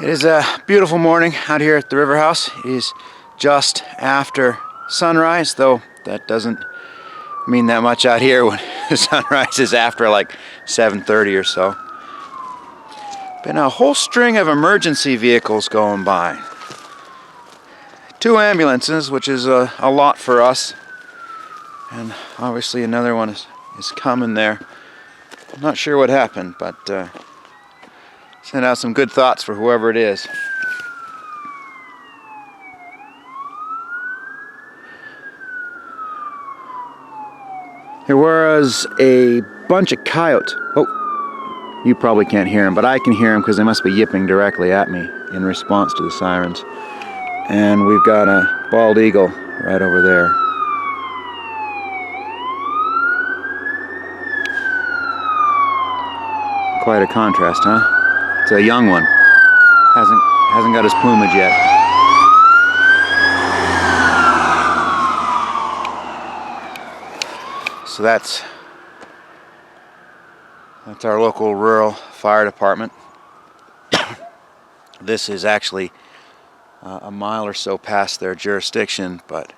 It is a beautiful morning out here at the river house. It is just after sunrise, though that doesn't mean that much out here when the sunrise is after like 7:30 or so. Been a whole string of emergency vehicles going by. 2 ambulances, which is a lot for us, and obviously another one is coming there. I'm not sure what happened, but send out some good thoughts for whoever it is. There was a bunch of coyotes. Oh, you probably can't hear them, but I can hear them because they must be yipping directly at me in response to the sirens. And we've got a bald eagle right over there. Quite a contrast, huh? It's a young one. Hasn't got his plumage yet. So that's our local rural fire department. This is actually a mile or so past their jurisdiction, but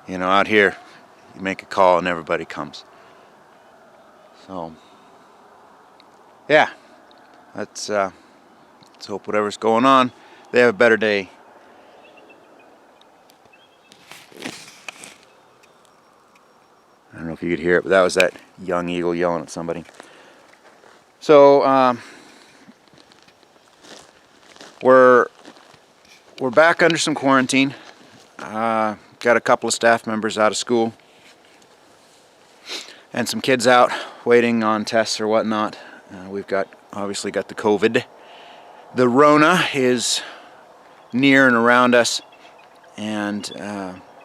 you know, out here you make a call and everybody comes. So yeah, let's hope whatever's going on, they have a better day. I don't know if you could hear it, but that was that young eagle yelling at somebody. So we're back under some quarantine. Got a couple of staff members out of school and some kids out waiting on tests or whatnot. We've obviously got the COVID. The Rona is near and around us, and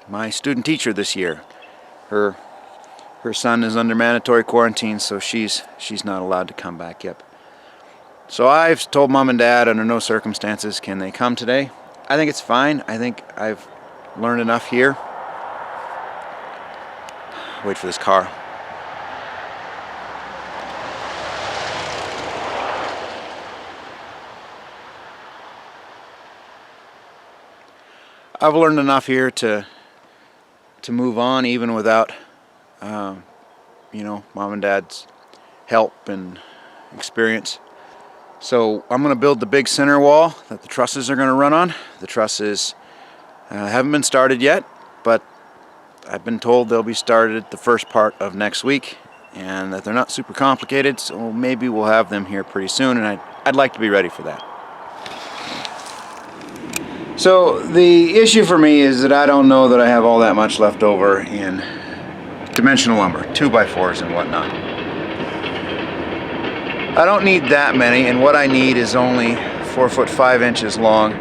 my student teacher this year, her son is under mandatory quarantine, so she's not allowed to come back yet. So I've told Mom and Dad under no circumstances can they come today. I think it's fine. I think I've learned enough here. Wait for this car. I've learned enough here to move on even without you know, Mom and Dad's help and experience. So I'm going to build the big center wall that the trusses are going to run on. The trusses haven't been started yet, but I've been told they'll be started the first part of next week, and that they're not super complicated, so maybe we'll have them here pretty soon, and I'd like to be ready for that. So the issue for me is that I don't know that I have all that much left over in dimensional lumber, 2x4s and whatnot. I don't need that many, and what I need is only 4 foot 5 inches long.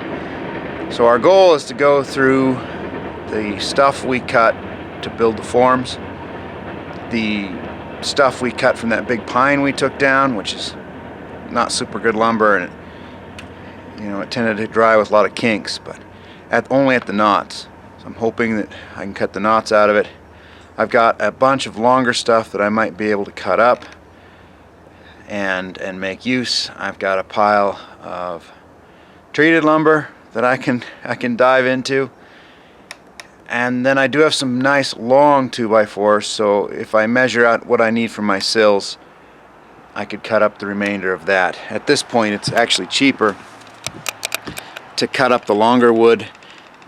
So our goal is to go through the stuff we cut to build the forms, the stuff we cut from that big pine we took down, which is not super good lumber, and it tended to dry with a lot of kinks, but only at the knots. So I'm hoping that I can cut the knots out of it. I've got a bunch of longer stuff that I might be able to cut up and make use. I've got a pile of treated lumber that I can dive into, and then I do have some nice long 2x4s, so if I measure out what I need for my sills, I could cut up the remainder of that. At this point, it's actually cheaper to cut up the longer wood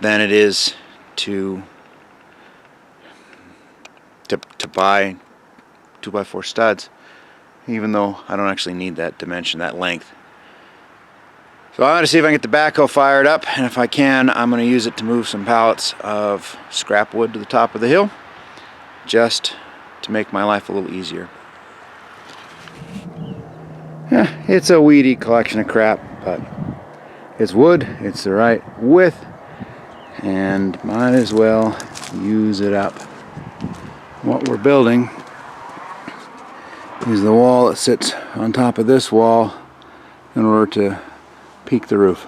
than it is to buy 2x4 studs, even though I don't actually need that dimension, that length. So I'm going to see if I can get the backhoe fired up, and if I can, I'm going to use it to move some pallets of scrap wood to the top of the hill, just to make my life a little easier. Yeah, it's a weedy collection of crap, but it's wood, it's the right width, and might as well use it up. What we're building is the wall that sits on top of this wall in order to peak the roof.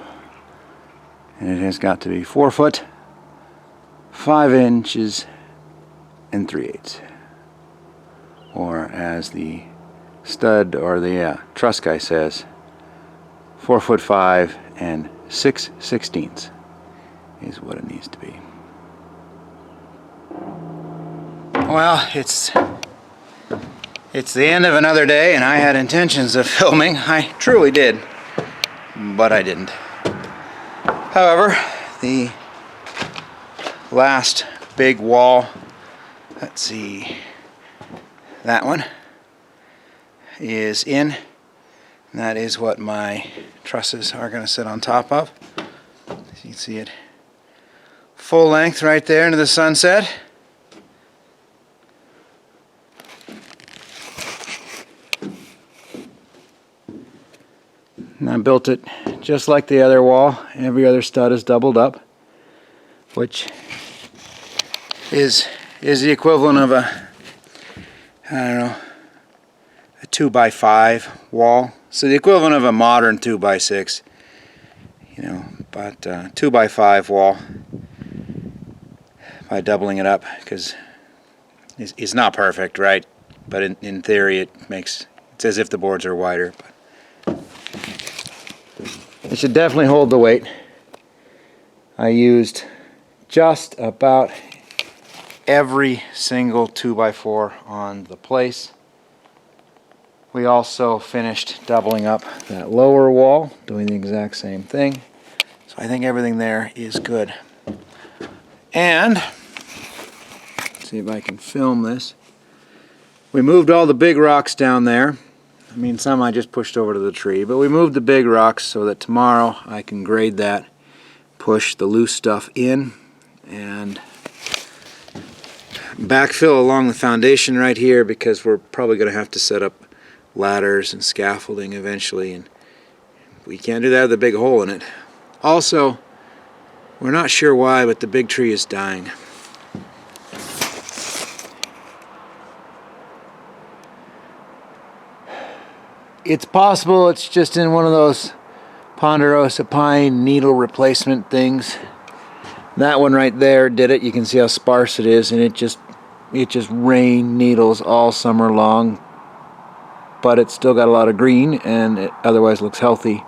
And it has got to be 4 foot 5 inches and 3/8. Or as the stud or the truss guy says, 4 foot 5 and 6/16 is what it needs to be. Well, it's the end of another day, and I had intentions of filming. I truly did, but I didn't. However, the last big wall, let's see, that one is in, and that is what my trusses are going to sit on top of. So you can see it full length right there into the sunset. And I built it just like the other wall. Every other stud is doubled up, which is the equivalent of a, I don't know, a 2x5 wall. So the equivalent of a modern 2x6, you know, but 2x5 wall by doubling it up, because it's not perfect, right? But in theory it's as if the boards are wider. But it should definitely hold the weight. I used just about every single 2x4 on the place. We also finished doubling up that lower wall, doing the exact same thing. So I think everything there is good. And, let's see if I can film this. We moved all the big rocks down there. I mean, some I just pushed over to the tree, but we moved the big rocks so that tomorrow I can grade that, push the loose stuff in, and backfill along the foundation right here, because we're probably going to have to set up ladders and scaffolding eventually, and we can't do that with a big hole in it. Also, we're not sure why, but the big tree is dying. It's possible it's just in one of those ponderosa pine needle replacement things. That one right there did it. You can see how sparse it is, and it just rained needles all summer long. But it's still got a lot of green, and it otherwise looks healthy.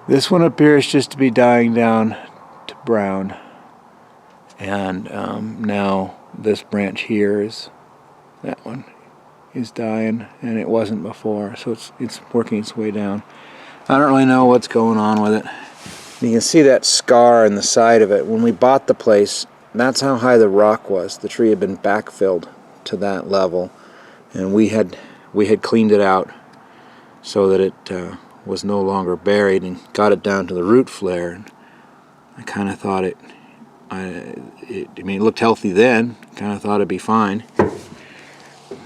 This one appears just to be dying down to brown. And now this branch here is, that one is dying, and it wasn't before, so it's working its way down. I don't really know what's going on with it. You can see that scar in the side of it. When we bought the place, that's how high the rock was. The tree had been backfilled to that level, and we had cleaned it out so that it was no longer buried, and got it down to the root flare. And I kind of thought I mean, it looked healthy then. Kind of thought it'd be fine.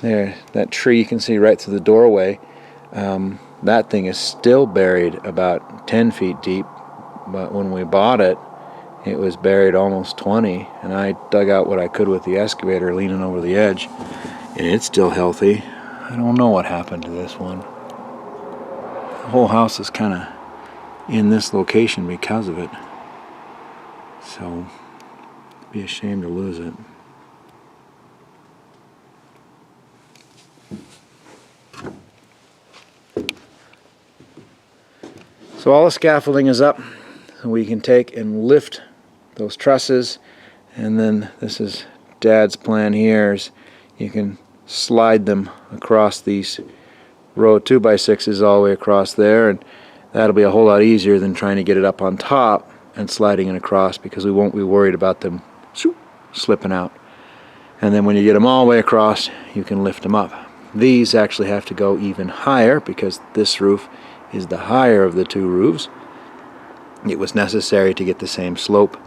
There, that tree you can see right through the doorway. That thing is still buried about 10 feet deep, but when we bought it, it was buried almost 20, and I dug out what I could with the excavator leaning over the edge, and it's still healthy. I don't know what happened to this one. The whole house is kind of in this location because of it, so it'd be a shame to lose it. So all the scaffolding is up, so we can take and lift those trusses, and then this is Dad's plan here, is you can slide them across these row 2x6s all the way across there, and that'll be a whole lot easier than trying to get it up on top and sliding it across, because we won't be worried about them slipping out. And then when you get them all the way across, you can lift them up. These actually have to go even higher, because this roof is the higher of the two roofs. It was necessary to get the same slope.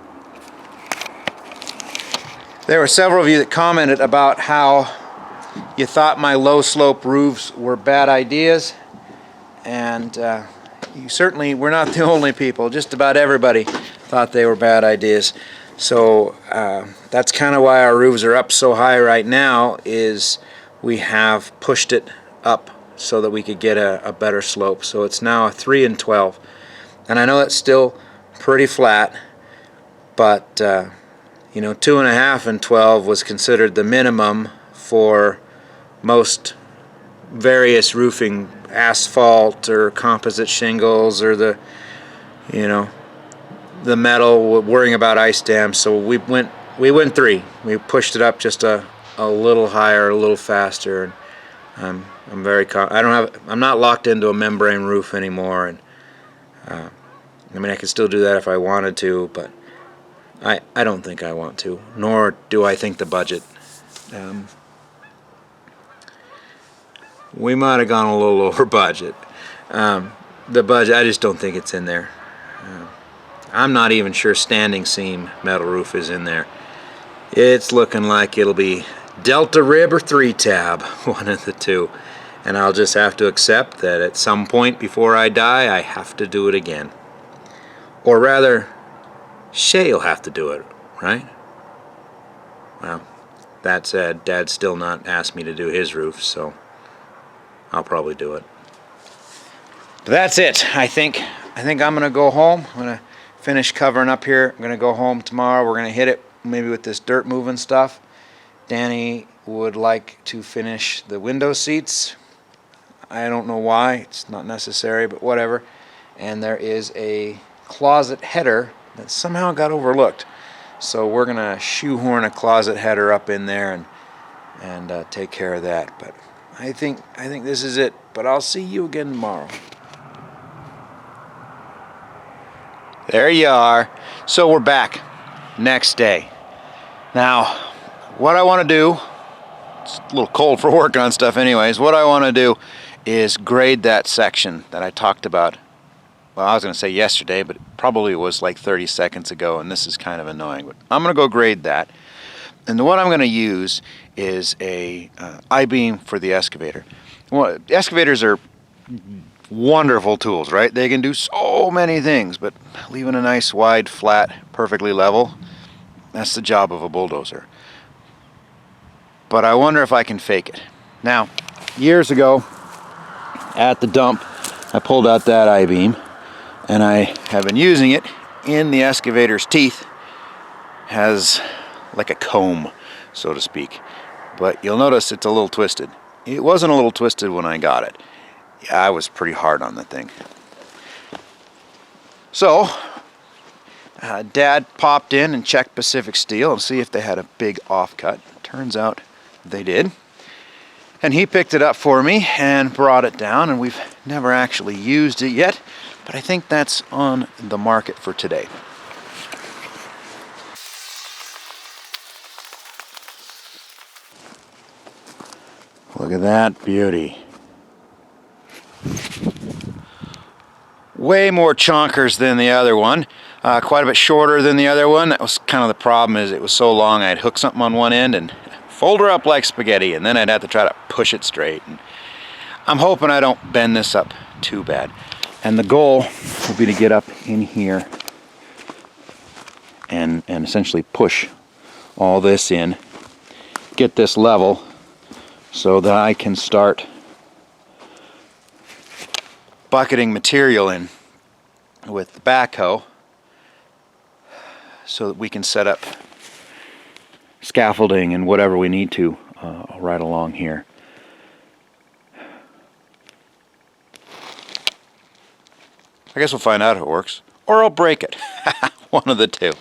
There were several of you that commented about how you thought my low slope roofs were bad ideas, and you certainly were not the only people. Just about everybody thought they were bad ideas. So that's kind of why our roofs are up so high right now, is we have pushed it up so that we could get a better slope. So it's now a 3 and 12, and I know it's still pretty flat, but you know, 2.5 and 12 was considered the minimum for most various roofing, asphalt or composite shingles, or the you know, the metal, worrying about ice dams. So we went 3. We pushed it up just a little higher, a little faster. And I'm very I'm not locked into a membrane roof anymore, and I mean, I could still do that if I wanted to, but I don't think I want to, nor do I think the budget. We might have gone a little over budget. The budget, I just don't think it's in there. I'm not even sure standing seam metal roof is in there. It's looking like it'll be Delta rib or 3-tab, one of the two. And I'll just have to accept that at some point before I die, I have to do it again. Or rather, Shay will have to do it, right? Well, that said, Dad's still not asked me to do his roof, so I'll probably do it. But that's it. I think I'm gonna go home. I'm gonna finish covering up here. I'm gonna go home tomorrow. We're gonna hit it maybe with this dirt moving stuff. Danny would like to finish the window seats. I don't know why. It's not necessary, but whatever. And there is a closet header that somehow got overlooked. So we're gonna shoehorn a closet header up in there and take care of that. But I think this is it. But I'll see you again tomorrow. There you are. So we're back. Next day. Now, what I want to do, it's a little cold for working on stuff anyways, what I want to do is grade that section that I talked about. Well, I was going to say yesterday, but it probably was like 30 seconds ago, and this is kind of annoying. But I'm going to go grade that. And what I'm going to use is a I-beam for the excavator. Well, excavators are wonderful tools, right? They can do so many things, but leaving a nice, wide, flat, perfectly level, that's the job of a bulldozer. But I wonder if I can fake it. Now, years ago, at the dump, I pulled out that I-beam, and I have been using it in the excavator's teeth as like a comb, so to speak. But you'll notice it's a little twisted. It wasn't a little twisted when I got it. Yeah, I was pretty hard on the thing. So, Dad popped in and checked Pacific Steel and see if they had a big offcut. Turns out they did. And he picked it up for me and brought it down, and we've never actually used it yet, but I think that's on the market for today. Look at that beauty. Way more chonkers than the other one. Quite a bit shorter than the other one. That was kind of the problem, is it was so long I'd hook something on one end and fold her up like spaghetti, and then I'd have to try to push it straight. And I'm hoping I don't bend this up too bad. And the goal will be to get up in here and essentially push all this in, get this level so that I can start bucketing material in with the backhoe so that we can set up scaffolding and whatever we need to right along here. I guess we'll find out if it works, or I'll break it. One of the two.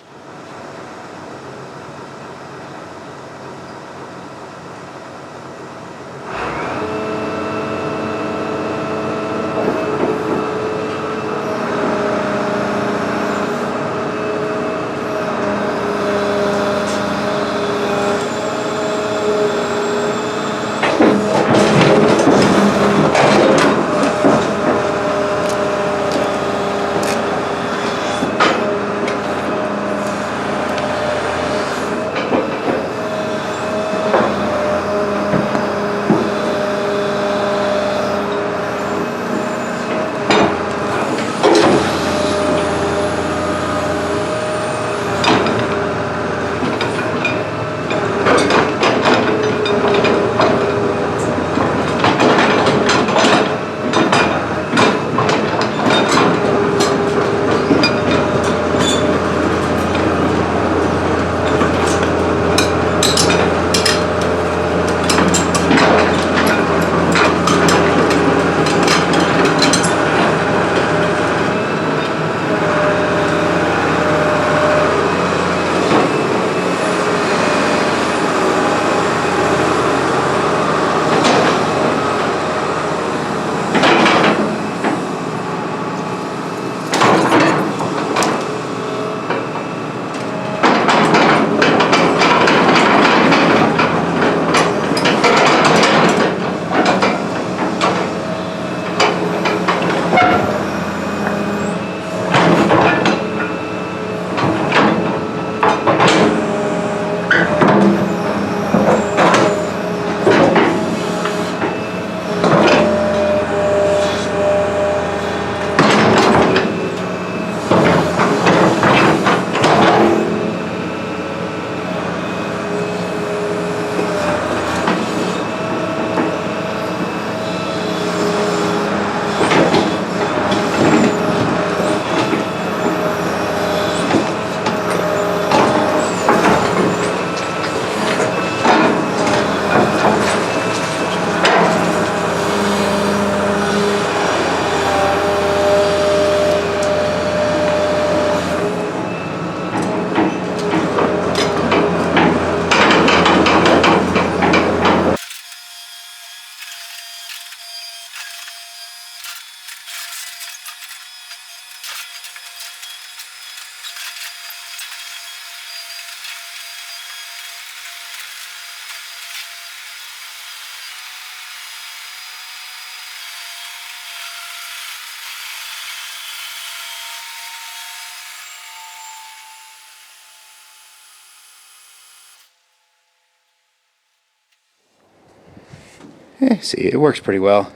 See, it works pretty well.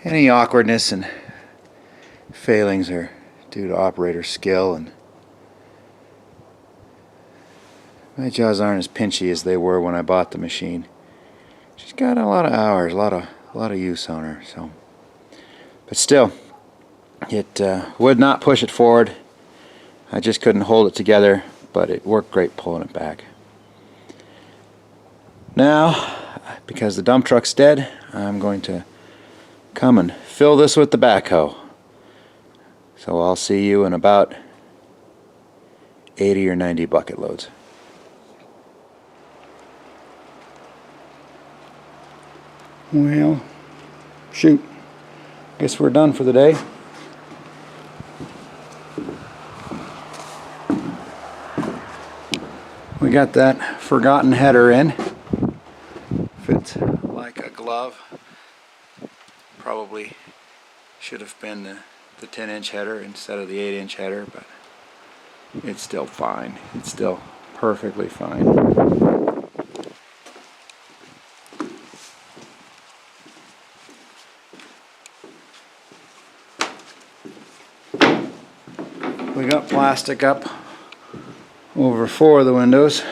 Any awkwardness and failings are due to operator skill, and my jaws aren't as pinchy as they were when I bought the machine. She's got a lot of hours, a lot of use on her. So, but still, it would not push it forward. I just couldn't hold it together, but it worked great pulling it back. Now, because the dump truck's dead, I'm going to come and fill this with the backhoe. So I'll see you in about 80 or 90 bucket loads. Well, shoot. Guess we're done for the day. We got that forgotten header in. Fits like a glove. Probably should have been the 10-inch header instead of the 8-inch header, but it's still fine. It's still perfectly fine. We got plastic up over 4 of the windows.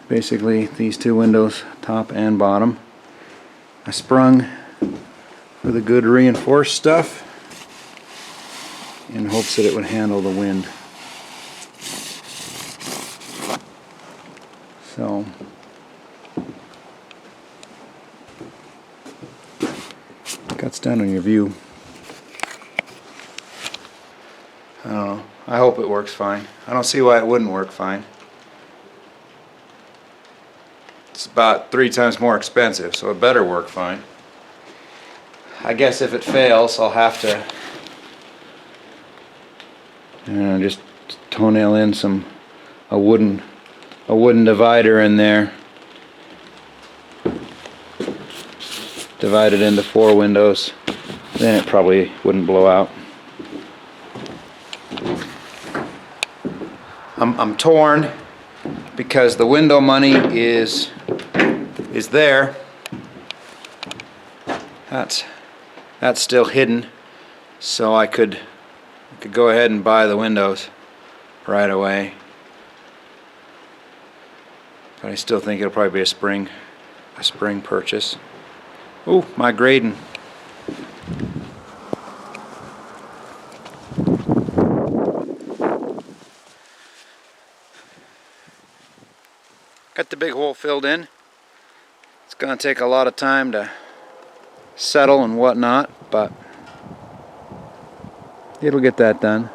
Basically these 2 windows, top and bottom. I sprung for the good reinforced stuff in hopes that it would handle the wind. So cuts down on your view. I don't know. I hope it works fine. I don't see why it wouldn't work fine. It's about 3 times more expensive, so it better work fine. I guess if it fails, I'll have to just toenail in a wooden divider in there. Divide it into 4 windows. Then it probably wouldn't blow out. I'm torn because the window money is there. That's still hidden, so I could go ahead and buy the windows right away. But I still think it'll probably be a spring purchase. Ooh, my grading. Got the big hole filled in. It's going to take a lot of time to settle and whatnot, but it'll get that done.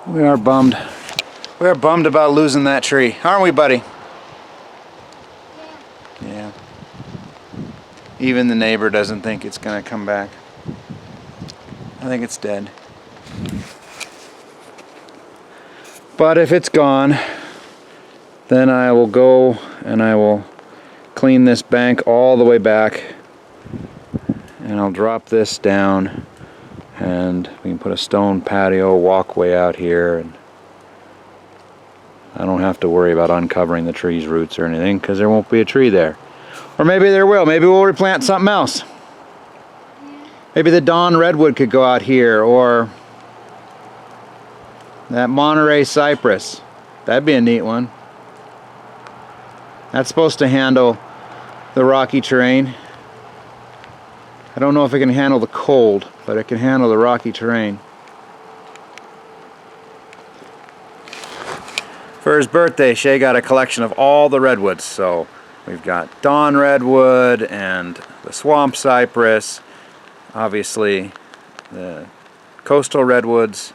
We are bummed. We are bummed about losing that tree, aren't we, buddy? Yeah. Even the neighbor doesn't think it's going to come back. I think it's dead. But if it's gone, then I will go and I will clean this bank all the way back, and I'll drop this down, and we can put a stone patio walkway out here, and I don't have to worry about uncovering the tree's roots or anything, because there won't be a tree there. Or maybe there will. Maybe we'll replant something else. Maybe the Dawn redwood could go out here, or that Monterey cypress. That'd be a neat one. That's supposed to handle the rocky terrain. I don't know if it can handle the cold, but it can handle the rocky terrain. For his birthday, Shay got a collection of all the redwoods. So we've got Dawn redwood and the swamp cypress, obviously the coastal redwoods,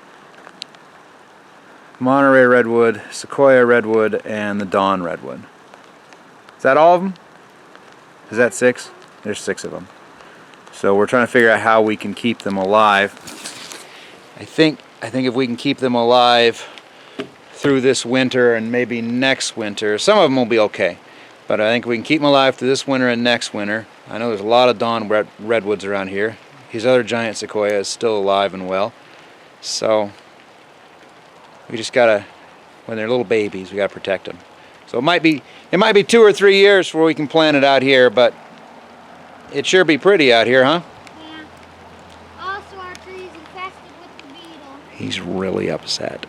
Monterey redwood, Sequoia redwood, and the Dawn redwood. Is that all of them? Is that 6? There's 6 of them. So we're trying to figure out how we can keep them alive. I think if we can keep them alive through this winter and maybe next winter, some of them will be okay, but I think we can keep them alive through this winter and next winter. I know there's a lot of Dawn redwoods around here. His other giant sequoia is still alive and well. So we just gotta, when they're little babies, we gotta protect them. So it might be 2 or 3 years before we can plant it out here, but it sure be pretty out here, huh? Yeah. Also, our tree is infested with the beetle. He's really upset.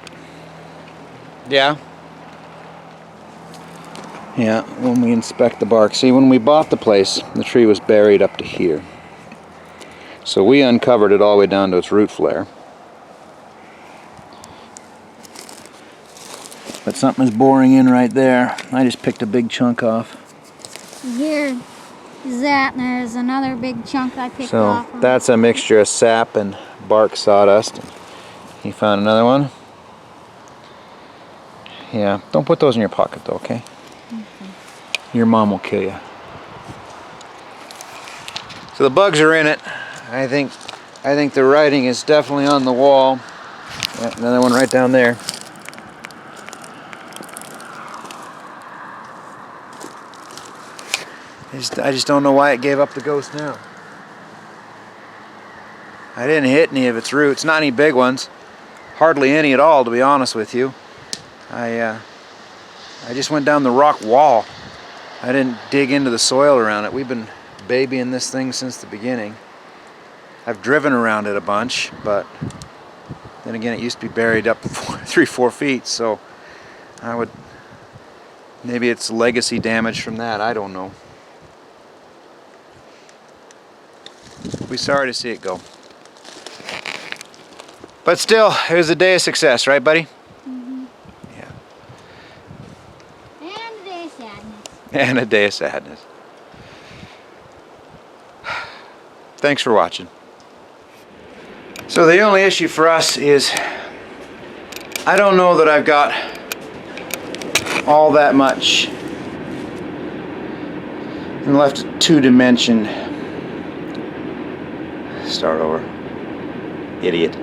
Yeah? Yeah, when we inspect the bark. See, when we bought the place, the tree was buried up to here. So we uncovered it all the way down to its root flare. But something is boring in right there. I just picked a big chunk off. Here is that, and there's another big chunk I picked off. So that's a mixture of sap and bark sawdust. He found another one. Yeah, don't put those in your pocket though, okay? Your mom will kill you. So the bugs are in it. I think the writing is definitely on the wall. Yeah, another one right down there. I just don't know why it gave up the ghost now. I didn't hit any of its roots, not any big ones. Hardly any at all, to be honest with you. I just went down the rock wall. I didn't dig into the soil around it. We've been babying this thing since the beginning. I've driven around it a bunch, but then again, it used to be buried up 3-4 feet, so maybe it's legacy damage from that, I don't know. We'll be sorry to see it go. But still, it was a day of success, right, buddy? Mm-hmm. Yeah. And a day of sadness. And a day of sadness. Thanks for watching. So the only issue for us is I don't know that I've got all that much left. Two-dimension. Start over. Idiot.